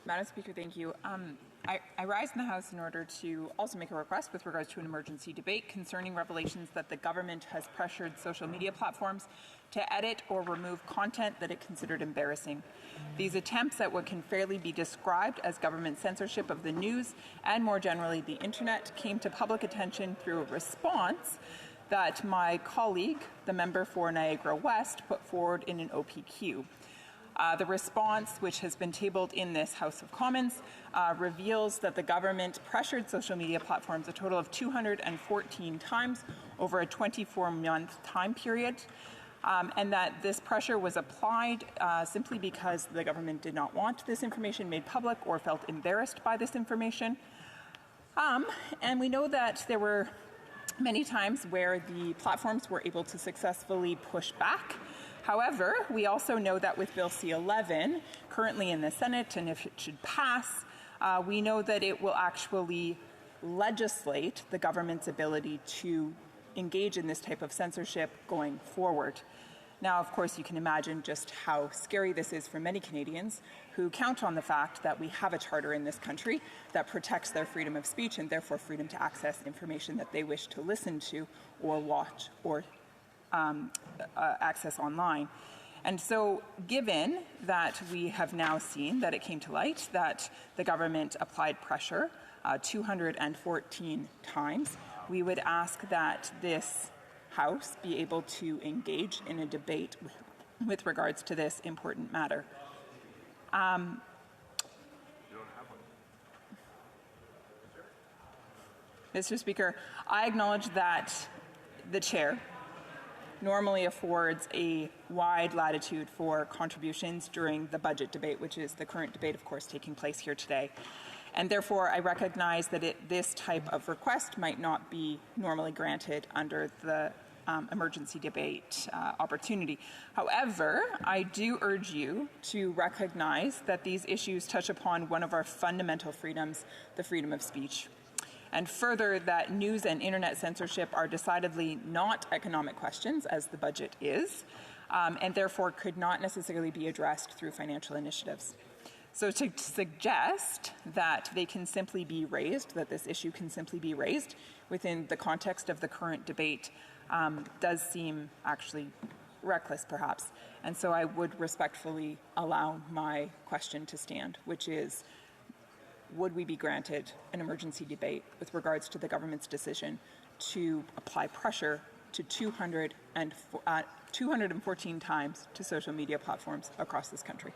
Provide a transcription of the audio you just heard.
Madam Speaker, thank you. I rise in the House in order to also make a request with regards to an emergency debate concerning revelations that the government has pressured social media platforms to edit or remove content that it considered embarrassing. These attempts at what can fairly be described as government censorship of the news and more generally the internet came to public attention through a response that my colleague, the member for Niagara West, put forward in an OPQ. The response, which has been tabled in this House of Commons, reveals that the government pressured social media platforms a total of 214 times over a 24-month time period, and that this pressure was applied simply because the government did not want this information made public or felt embarrassed by this information. And we know that there were many times where the platforms were able to successfully push back. However, we also know that with Bill C-11, currently in the Senate, and if it should pass, we know that it will actually legislate the government's ability to engage in this type of censorship going forward. Now, of course, you can imagine just how scary this is for many Canadians who count on the fact that we have a charter in this country that protects their freedom of speech and therefore freedom to access information that they wish to listen to or watch or access online. And so given that we have now seen that it came to light that the government applied pressure 214 times, we would ask that this House be able to engage in a debate with regards to this important matter. Mr. Speaker, I acknowledge that the Chair normally affords a wide latitude for contributions during the budget debate, which is the current debate, of course, taking place here today. And therefore, I recognize that this type of request might not be normally granted under the emergency debate opportunity. However, I do urge you to recognize that these issues touch upon one of our fundamental freedoms, the freedom of speech. And further, that news and internet censorship are decidedly not economic questions, as the budget is, and therefore could not necessarily be addressed through financial initiatives. So to suggest that they can simply be raised, that this issue can simply be raised within the context of the current debate does seem actually reckless, perhaps. And so I would respectfully allow my question to stand, which is, would we be granted an emergency debate with regards to the government's decision to apply pressure to 214 times to social media platforms across this country?